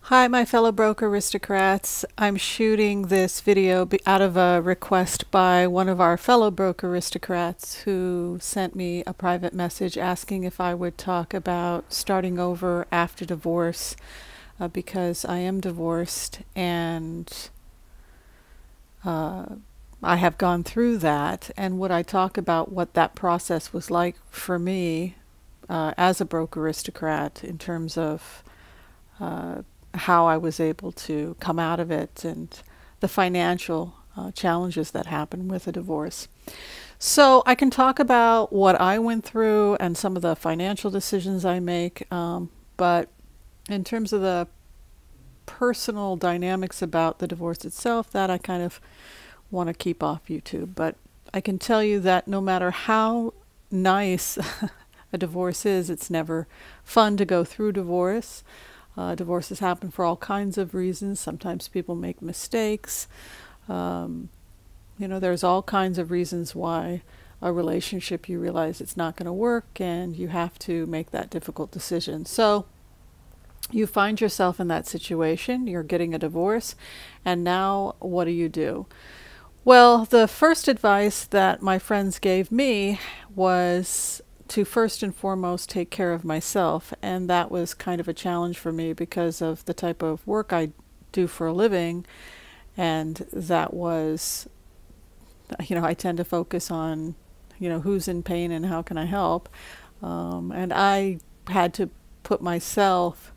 Hi, my fellow broke aristocrats. I'm shooting this video out of a request by one of our fellow broke aristocrats who sent me a private message asking if I would talk about starting over after divorce because I am divorced and I have gone through that. And would I talk about what that process was like for me as a broke aristocrat in terms of how I was able to come out of it and the financial challenges that happen with a divorce. So I can talk about what I went through and some of the financial decisions I make, but in terms of the personal dynamics about the divorce itself, that I kind of want to keep off YouTube. But I can tell you that no matter how nice a divorce is, it's never fun to go through divorce. Divorces happen for all kinds of reasons. Sometimes people make mistakes. There's all kinds of reasons why a relationship you realize it's not going to work and you have to make that difficult decision. So you find yourself in that situation. You're getting a divorce, and now what do? Well, the first advice that my friends gave me was to first and foremost take care of myself, and that was kind of a challenge for me because of the type of work I do for a living, and that was, I tend to focus on, who's in pain and how can I help, and I had to put myself,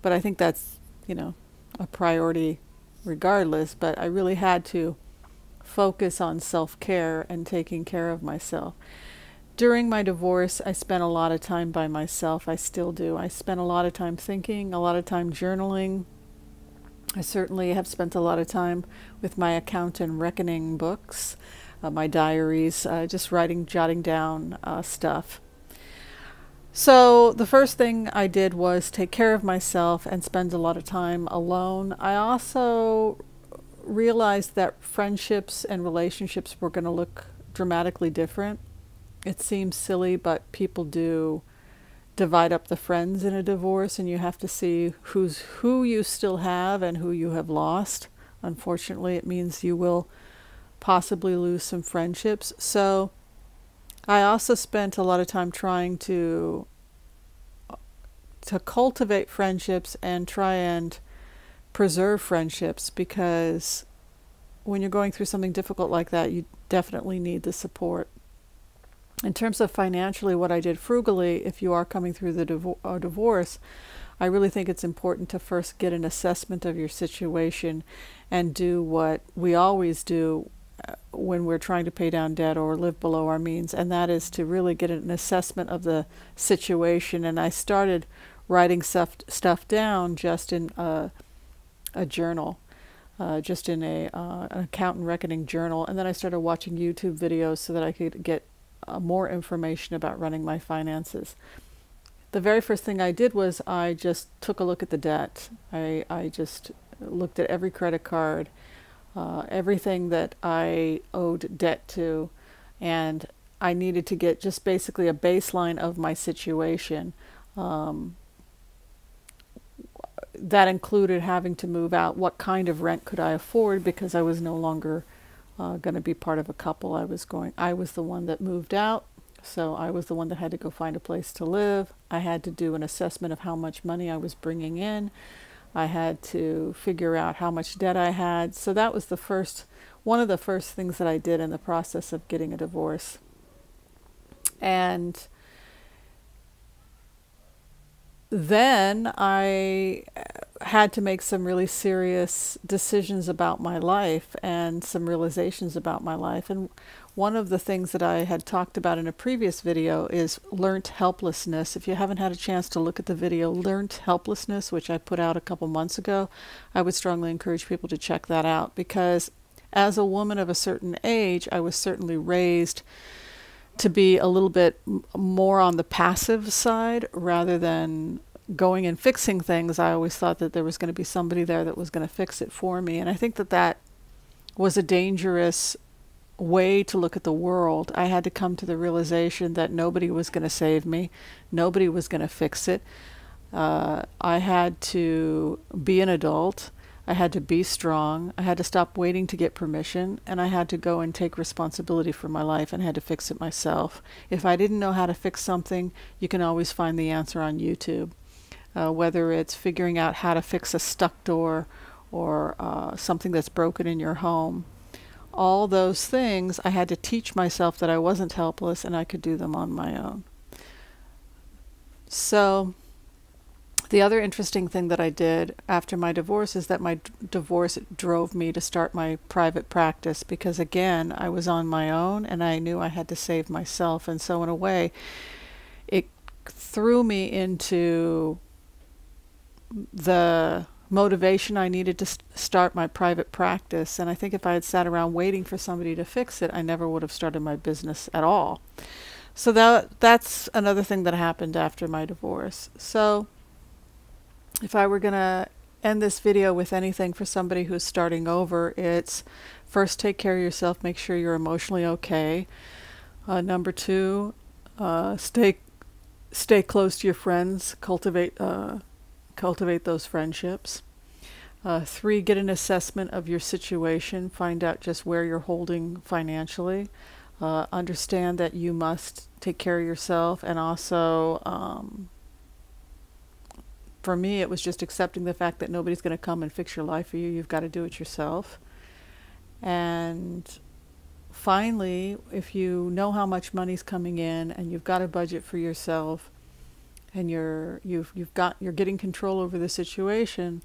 but I think that's, a priority regardless, but I really had to focus on self-care and taking care of myself. During my divorce, I spent a lot of time by myself. I still do. I spent a lot of time thinking, a lot of time journaling. I certainly have spent a lot of time with my account and reckoning books, my diaries, just jotting down stuff. So the first thing I did was take care of myself and spend a lot of time alone. I also realized that friendships and relationships were going to look dramatically different. It seems silly, but people do divide up the friends in a divorce, and you have to see who you still have and who you have lost. Unfortunately, it means you will possibly lose some friendships. So I also spent a lot of time trying to cultivate friendships and try and preserve friendships, because when you're going through something difficult like that, you definitely need the support. In terms of financially, what I did frugally, if you are coming through the divorce, I really think it's important to first get an assessment of your situation and do what we always do when we're trying to pay down debt or live below our means, and that is to really get an assessment of the situation. And I started writing stuff down just in a journal, just in an account and reckoning journal, and then I started watching YouTube videos so that I could get more information about running my finances. The very first thing I did was I just took a look at the debt. I just looked at every credit card, everything that I owed debt to, and I needed to get just basically a baseline of my situation. That included having to move out. What kind of rent could I afford, because I was no longer going to be part of a couple. I was the one that moved out, so I was the one that had to go find a place to live. I had to do an assessment of how much money I was bringing in. I had to figure out how much debt I had. So that was one of the first things that I did in the process of getting a divorce. And then I had to make some really serious decisions about my life and some realizations about my life. And one of the things that I had talked about in a previous video is learned helplessness. If you haven't had a chance to look at the video, Learned Helplessness, which I put out a couple months ago, I would strongly encourage people to check that out, because as a woman of a certain age, I was certainly raised to be a little bit more on the passive side rather than going and fixing things. I always thought that there was going to be somebody there that was going to fix it for me. And I think that that was a dangerous way to look at the world. I had to come to the realization that nobody was going to save me. Nobody was going to fix it. I had to be an adult. I had to be strong. I had to stop waiting to get permission, and I had to go and take responsibility for my life and had to fix it myself. If I didn't know how to fix something, you can always find the answer on YouTube. Whether it's figuring out how to fix a stuck door or something that's broken in your home. All those things, I had to teach myself that I wasn't helpless and I could do them on my own. So the other interesting thing that I did after my divorce is that my divorce drove me to start my private practice, because again, I was on my own and I knew I had to save myself. And so in a way, it threw me into the motivation I needed to start my private practice. And I think if I had sat around waiting for somebody to fix it, I never would have started my business at all. So that's another thing that happened after my divorce. So if I were going to end this video with anything for somebody who's starting over, it's first, take care of yourself, make sure you're emotionally okay. Number two, stay close to your friends, cultivate those friendships. 3, get an assessment of your situation, find out just where you're holding financially. Understand that you must take care of yourself, and also for me, it was just accepting the fact that nobody's going to come and fix your life for you. You've got to do it yourself. And finally, if you know how much money's coming in and you've got a budget for yourself and you're getting control over the situation,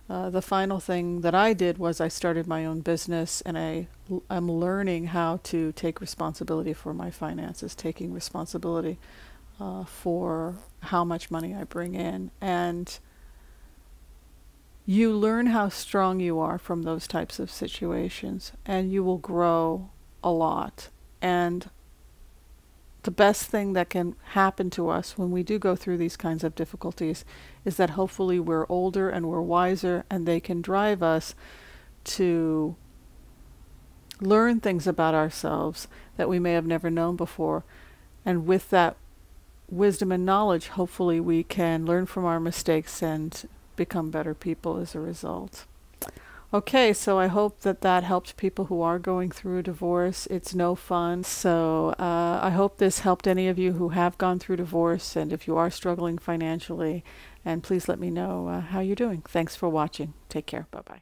the final thing that I did was I started my own business, and I'm learning how to take responsibility for my finances, taking responsibility for how much money I bring in. And you learn how strong you are from those types of situations, and you will grow a lot. And the best thing that can happen to us when we do go through these kinds of difficulties is that hopefully we're older and we're wiser, and they can drive us to learn things about ourselves that we may have never known before. And with that wisdom and knowledge, hopefully we can learn from our mistakes and become better people as a result. Okay, so I hope that helped people who are going through a divorce. It's no fun. So I hope this helped any of you who have gone through divorce, and if you are struggling financially, and please let me know how you're doing. Thanks for watching. Take care. Bye-bye.